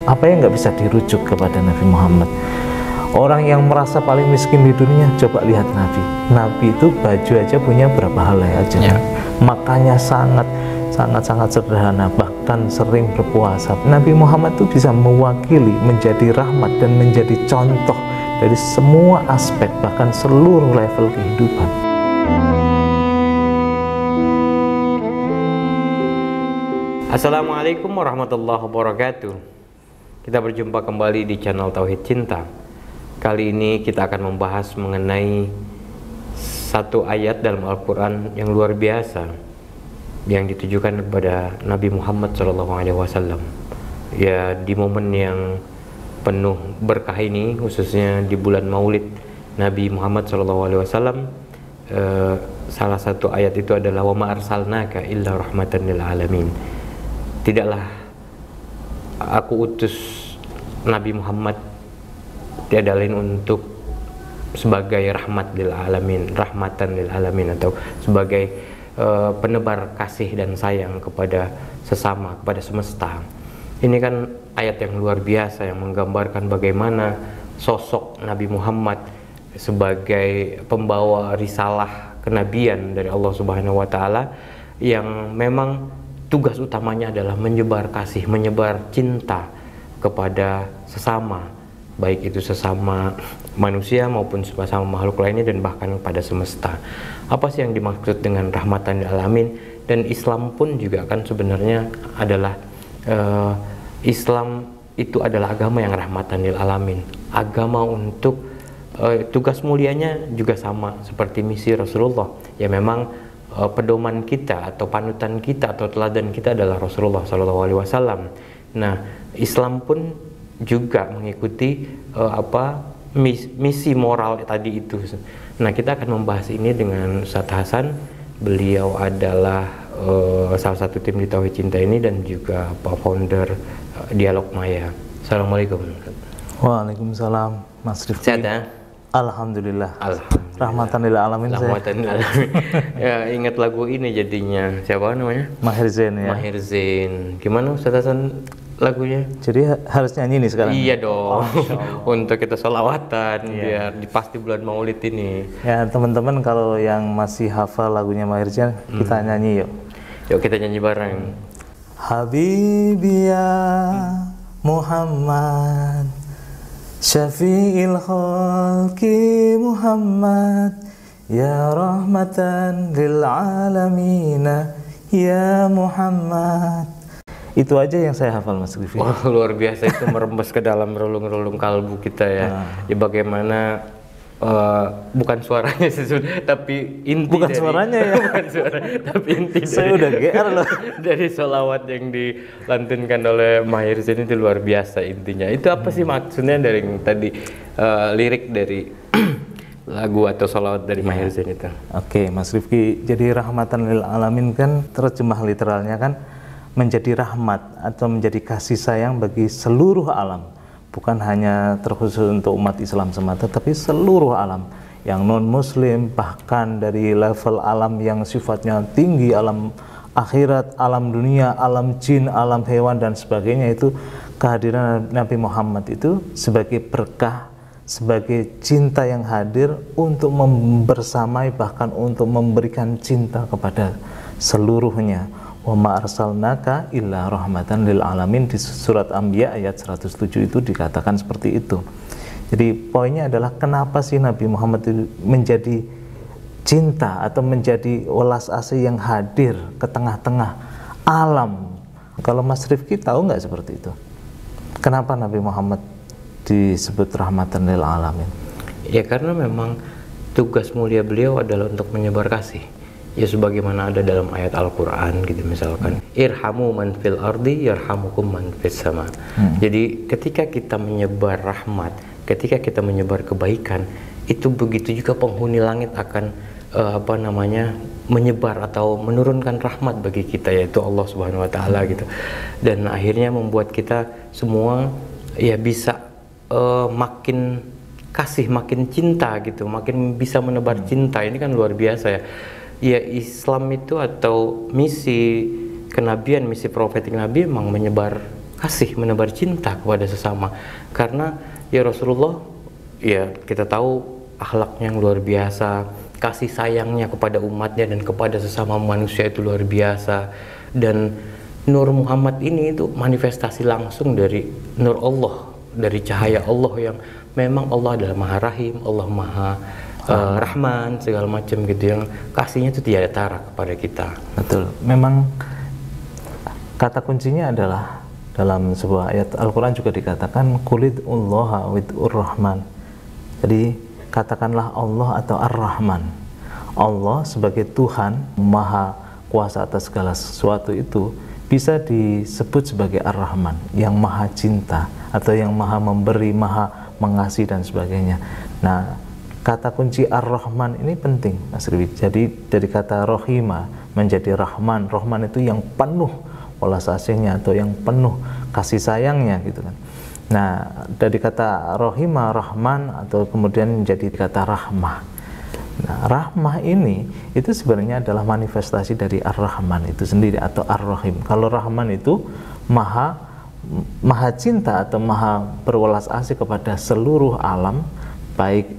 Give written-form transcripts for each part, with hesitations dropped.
Apa yang nggak bisa dirujuk kepada Nabi Muhammad? Orang yang merasa paling miskin di dunia, coba lihat Nabi. Nabi itu baju aja punya berapa helai aja. Ya. Makanya sangat sederhana, bahkan sering berpuasa. Nabi Muhammad itu bisa mewakili, menjadi rahmat dan menjadi contoh dari semua aspek, bahkan seluruh level kehidupan. Assalamualaikum warahmatullahi wabarakatuh. Kita berjumpa kembali di channel Tauhid Cinta. Kali ini kita akan membahas mengenai satu ayat dalam Al-Quran yang luar biasa, yang ditujukan kepada Nabi Muhammad SAW. Ya, di momen yang penuh berkah ini, khususnya di bulan Maulid Nabi Muhammad SAW, salah satu ayat itu adalah wa ma arsalnaka illa rahmatan lil alamin. Tidaklah aku utus Nabi Muhammad tiada lain untuk sebagai rahmat lil alamin, rahmatan lil alamin, atau sebagai penebar kasih dan sayang kepada sesama, kepada semesta. Ini kan ayat yang luar biasa yang menggambarkan bagaimana sosok Nabi Muhammad sebagai pembawa risalah kenabian dari Allah Subhanahu wa taala, yang memang tugas utamanya adalah menyebar kasih, menyebar cinta kepada sesama, baik itu sesama manusia maupun sesama makhluk lainnya dan bahkan pada semesta. Apa sih yang dimaksud dengan rahmatan lil alamin? Dan Islam pun juga kan sebenarnya adalah Islam itu adalah agama yang rahmatan lil alamin, agama untuk tugas mulianya juga sama seperti misi Rasulullah. Ya memang pedoman kita atau panutan kita atau teladan kita adalah Rasulullah SAW. Nah, Islam pun juga mengikuti misi moral tadi itu. Nah, kita akan membahas ini dengan Ustadz Hasan. Beliau adalah salah satu tim di Tauhid Cinta ini dan juga founder Dialog Maya. Assalamualaikum. Waalaikumsalam, Mas Rifki. Sehat ya? Alhamdulillah. Alhamdulillah. Rahmatan lil alamin. Rahmatan lil alamin. Ya, ingat lagu ini jadinya. Siapa namanya? Maher Zain ya. Maher Zain. Gimana Ustadz Hasan lagunya? Jadi harus nyanyi nih sekarang. Iya dong. Untuk kita sholawatan biar pasti bulan Maulid ini. Ya, teman-teman kalau yang masih hafal lagunya Maher Zain, kita nyanyi yuk. Yuk kita nyanyi bareng. Habibi ya Muhammad, Syafi'il khalqi Muhammad, ya rahmatan lil alamina ya Muhammad. Itu aja yang saya hafal, Mas Rifki. Wah, luar biasa, itu merembes ke dalam relung-relung kalbu kita ya. Ya bagaimana bukan suaranya sih, tapi inti bukan dari, suaranya ya. Bukan suara, tapi inti saya udah GR loh. Dari sholawat yang dilantunkan oleh Maher Zain itu luar biasa intinya. Itu apa sih maksudnya dari tadi lirik dari lagu atau sholawat dari Maher Zain itu? Oke, Mas Rifki, jadi rahmatan lil alamin kan terjemah literalnya kan menjadi rahmat atau menjadi kasih sayang bagi seluruh alam. Bukan hanya terkhusus untuk umat Islam semata, tapi seluruh alam, yang non-muslim, bahkan dari level alam yang sifatnya tinggi, alam akhirat, alam dunia, alam jin, alam hewan dan sebagainya. Itu kehadiran Nabi Muhammad itu sebagai berkah, sebagai cinta yang hadir untuk membersamai, bahkan untuk memberikan cinta kepada seluruhnya. Wa ma arsalnaka illa rahmatan lil alamin. Di surat Anbiya ayat 107 itu dikatakan seperti itu. Jadi poinnya adalah kenapa sih Nabi Muhammad itu menjadi cinta atau menjadi welas asih yang hadir ke tengah-tengah alam. Kalau Mas Rifki tahu nggak seperti itu? Kenapa Nabi Muhammad disebut rahmatan lil alamin? Ya karena memang tugas mulia beliau adalah untuk menyebar kasih. Ya sebagaimana ada dalam ayat Al-Quran gitu misalkan, irhamu man fil ardi yarhamukum man fis sama. Jadi ketika kita menyebar rahmat, ketika kita menyebar kebaikan, itu begitu juga penghuni langit akan menyebar atau menurunkan rahmat bagi kita, yaitu Allah Subhanahu wa taala gitu. Dan akhirnya membuat kita semua ya bisa makin kasih, makin cinta gitu, makin bisa menebar cinta. Ini kan luar biasa ya. Ya Islam itu atau misi kenabian, misi profetik Nabi memang menyebar kasih, menebar cinta kepada sesama. Karena ya Rasulullah, ya kita tahu akhlaknya yang luar biasa, kasih sayangnya kepada umatnya dan kepada sesama manusia itu luar biasa. Dan Nur Muhammad ini itu manifestasi langsung dari Nur Allah, dari cahaya Allah yang memang Allah adalah Maha Rahim, Allah Maha Rahman, segala macam gitu, yang kasihnya itu tiada tara kepada kita. Betul. Memang kata kuncinya adalah dalam sebuah ayat Al-Quran juga dikatakan Qulid'ullaha wid'ur Rahman. Jadi katakanlah Allah atau Ar-Rahman. Allah sebagai Tuhan Maha Kuasa atas segala sesuatu itu bisa disebut sebagai Ar-Rahman, yang Maha Cinta atau yang Maha Memberi, Maha Mengasihi dan sebagainya. Nah, kata kunci Ar-Rahman ini penting, Mas Riwi. Jadi dari kata Rohima menjadi Rahman. Rahman itu yang penuh welas asihnya atau yang penuh kasih sayangnya gitu kan. Nah, dari kata Rohima, Rahman, atau kemudian menjadi kata Rahmah. Nah, Rahmah ini itu sebenarnya adalah manifestasi dari Ar-Rahman itu sendiri atau Ar-Rahim. Kalau Rahman itu maha cinta atau maha berwelas asih kepada seluruh alam, baik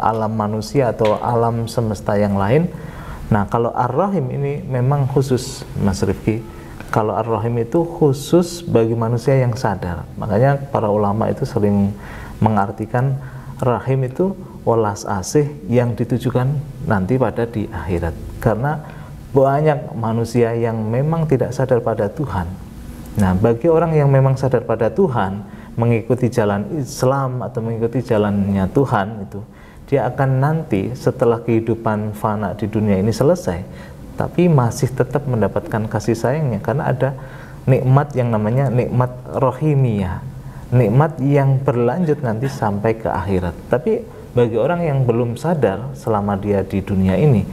alam manusia atau alam semesta yang lain. Nah, kalau Ar-Rahim ini memang khusus, Mas Rifki. Kalau Ar-Rahim itu khusus bagi manusia yang sadar. Makanya para ulama itu sering mengartikan Rahim itu welas asih yang ditujukan nanti pada di akhirat. Karena banyak manusia yang memang tidak sadar pada Tuhan. Nah, bagi orang yang memang sadar pada Tuhan, mengikuti jalan Islam atau mengikuti jalannya Tuhan itu, dia akan nanti setelah kehidupan fana di dunia ini selesai, tapi masih tetap mendapatkan kasih sayangnya karena ada nikmat yang namanya nikmat rohimiyah, nikmat yang berlanjut nanti sampai ke akhirat. Tapi bagi orang yang belum sadar selama dia di dunia ini,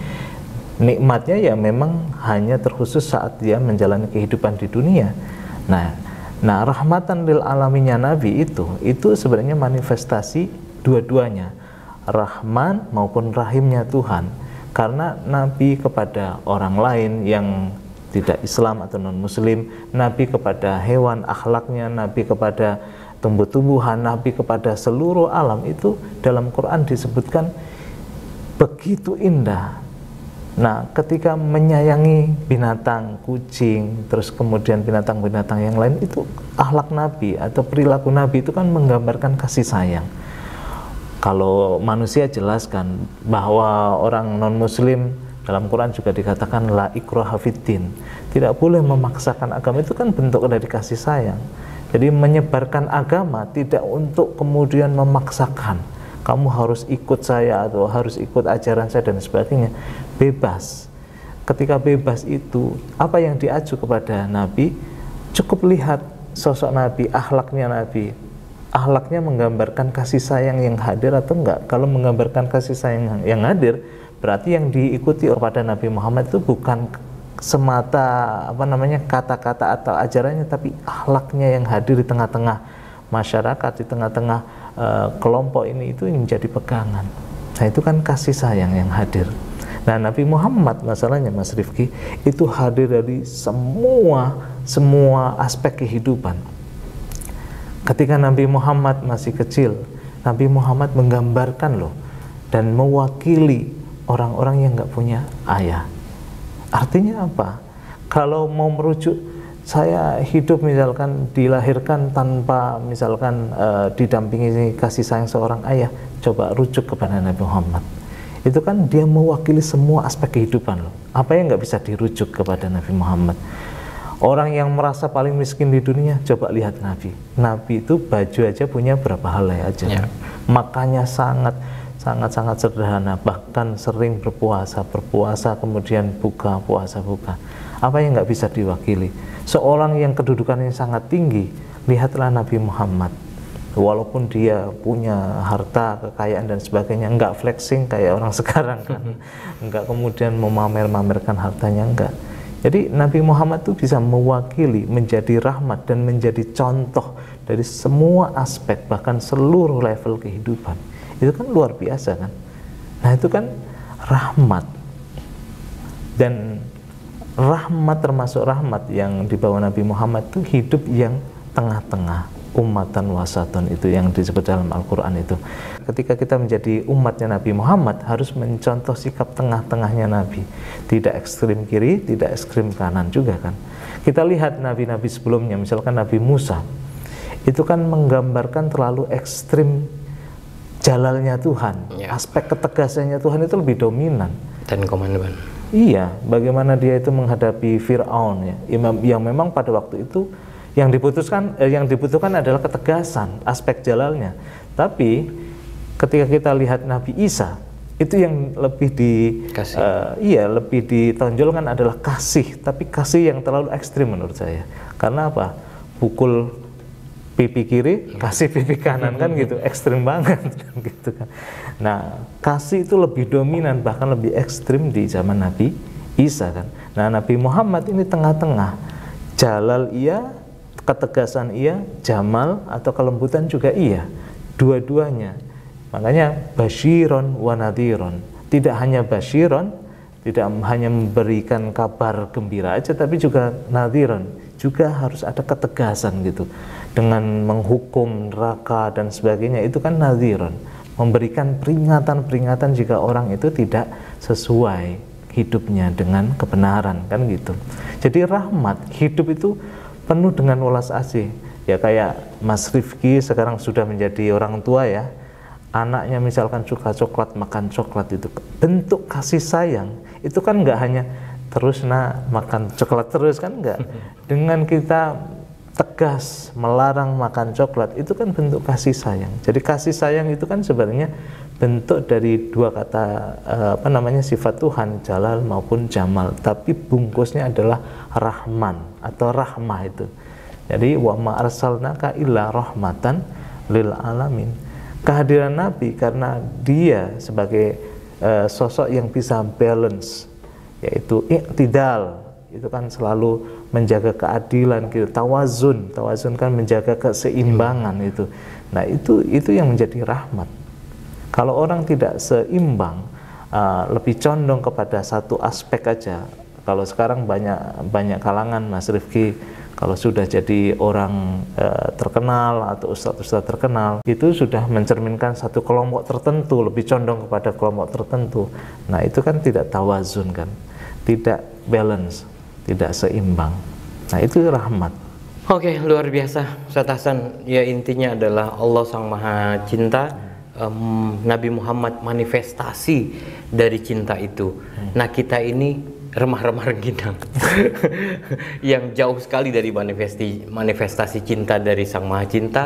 nikmatnya ya memang hanya terkhusus saat dia menjalani kehidupan di dunia. Nah, rahmatan lil alaminnya Nabi itu sebenarnya manifestasi dua-duanya, Rahman maupun Rahimnya Tuhan. Karena Nabi kepada orang lain yang tidak Islam atau non-Muslim, Nabi kepada hewan akhlaknya, Nabi kepada tumbuh-tumbuhan, Nabi kepada seluruh alam, itu dalam Quran disebutkan begitu indah. Nah, ketika menyayangi binatang, kucing, terus kemudian binatang-binatang yang lain, itu akhlak Nabi atau perilaku Nabi itu kan menggambarkan kasih sayang. Kalau manusia jelaskan bahwa orang non-Muslim dalam Quran juga dikatakan la ikraha fiddin, tidak boleh memaksakan agama, itu kan bentuk dari kasih sayang. Jadi menyebarkan agama tidak untuk kemudian memaksakan, kamu harus ikut saya atau harus ikut ajaran saya dan sebagainya. Bebas. Ketika bebas itu, apa yang diacu kepada Nabi, cukup lihat sosok Nabi, akhlaknya Nabi. Akhlaknya menggambarkan kasih sayang yang hadir atau enggak. Kalau menggambarkan kasih sayang yang hadir, berarti yang diikuti kepada Nabi Muhammad itu bukan semata kata-kata atau ajarannya, tapi akhlaknya yang hadir di tengah-tengah masyarakat, di tengah-tengah kelompok ini, itu yang menjadi pegangan. Nah, itu kan kasih sayang yang hadir. Nah, Nabi Muhammad masalahnya, Mas Rifki, itu hadir dari semua aspek kehidupan. Ketika Nabi Muhammad masih kecil, Nabi Muhammad menggambarkan loh dan mewakili orang-orang yang nggak punya ayah. Artinya apa? Kalau mau merujuk, saya hidup misalkan dilahirkan tanpa misalkan didampingi kasih sayang seorang ayah, coba rujuk kepada Nabi Muhammad. Itu kan dia mewakili semua aspek kehidupan loh. Apa yang nggak bisa dirujuk kepada Nabi Muhammad? Orang yang merasa paling miskin di dunia, coba lihat Nabi. Nabi itu baju aja punya berapa helai aja. Yeah. Makanya sangat sederhana, bahkan sering berpuasa kemudian buka puasa. Apa yang nggak bisa diwakili? Seorang yang kedudukannya sangat tinggi, lihatlah Nabi Muhammad. Walaupun dia punya harta, kekayaan dan sebagainya, enggak flexing kayak orang sekarang kan, enggak kemudian memamerkan hartanya, enggak. Jadi Nabi Muhammad itu bisa mewakili, menjadi rahmat dan menjadi contoh dari semua aspek, bahkan seluruh level kehidupan. Itu kan luar biasa kan. Nah, itu kan rahmat. Dan rahmat termasuk rahmat yang dibawa Nabi Muhammad itu hidup yang tengah-tengah, ummatan wasatun, itu yang disebut dalam Al-Quran itu. Ketika kita menjadi umatnya Nabi Muhammad, harus mencontoh sikap tengah-tengahnya Nabi, tidak ekstrim kiri, tidak ekstrim kanan juga kan. Kita lihat nabi-nabi sebelumnya, misalkan Nabi Musa, itu kan menggambarkan terlalu ekstrim jalalnya Tuhan, aspek ketegasannya Tuhan itu lebih dominan. Dan komandan. Iya, bagaimana dia itu menghadapi Fir'aun ya, yang memang pada waktu itu yang dibutuhkan adalah ketegasan, aspek jalalnya. Tapi ketika kita lihat Nabi Isa, itu yang lebih lebih ditonjolkan adalah kasih, tapi kasih yang terlalu ekstrim menurut saya. Karena apa? Pukul pipi kiri, kasih pipi kanan kan gitu, ekstrim banget gitu kan. Nah, kasih itu lebih dominan, bahkan lebih ekstrim di zaman Nabi Isa kan. Nah, Nabi Muhammad ini tengah-tengah, jalal iya, ketegasan iya, jamal atau kelembutan juga iya, dua-duanya. Makanya basyiron wa nadhiron, tidak hanya basyiron, tidak hanya memberikan kabar gembira aja, tapi juga nadhiron, juga harus ada ketegasan gitu. Dengan menghukum neraka dan sebagainya, itu kan nadhiron, memberikan peringatan-peringatan jika orang itu tidak sesuai hidupnya dengan kebenaran kan gitu. Jadi rahmat hidup itu penuh dengan welas asih ya, kayak Mas Rifki sekarang sudah menjadi orang tua ya, anaknya misalkan suka coklat, makan coklat, itu bentuk kasih sayang. Itu kan nggak hanya terus makan coklat terus kan, enggak. Dengan kita tegas melarang makan coklat, itu kan bentuk kasih sayang. Jadi kasih sayang itu kan sebenarnya bentuk dari dua kata sifat Tuhan, jalal maupun jamal, tapi bungkusnya adalah rahman atau rahmah itu. Jadi wa ma arsalnaka illa rahmatan lil alamin. Kehadiran Nabi karena dia sebagai sosok yang bisa balance, yaitu i'tidal, itu kan selalu menjaga keadilan gitu, tawazun kan menjaga keseimbangan itu. Nah, itu yang menjadi rahmat. Kalau orang tidak seimbang, lebih condong kepada satu aspek aja. Kalau sekarang banyak kalangan, Mas Rifki, kalau sudah jadi orang terkenal atau ustadz terkenal, itu sudah mencerminkan satu kelompok tertentu, lebih condong kepada kelompok tertentu. Nah, itu kan tidak tawazun kan, tidak balance, tidak seimbang. Nah, itu rahmat. Oke, luar biasa Ustaz Hasan. Ya, intinya adalah Allah Sang Maha Cinta, Nabi Muhammad manifestasi dari cinta itu. Nah, kita ini remah-remah rengginang yang jauh sekali dari manifestasi cinta dari Sang Maha Cinta.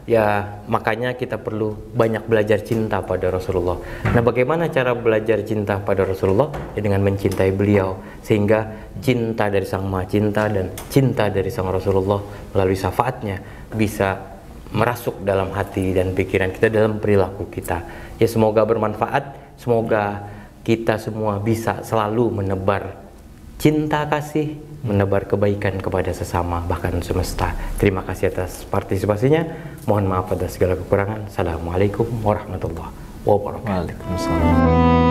Ya, makanya kita perlu banyak belajar cinta pada Rasulullah. Nah, bagaimana cara belajar cinta pada Rasulullah? Ya, dengan mencintai beliau, sehingga cinta dari Sang Maha Cinta dan cinta dari Sang Rasulullah melalui syafaatnya bisa merasuk dalam hati dan pikiran kita, dalam perilaku kita. Ya, semoga bermanfaat, semoga kita semua bisa selalu menebar cinta kasih, menebar kebaikan kepada sesama, bahkan semesta. Terima kasih atas partisipasinya. Mohon maaf atas segala kekurangan. Assalamualaikum warahmatullahi wabarakatuh. Waalaikumsalam.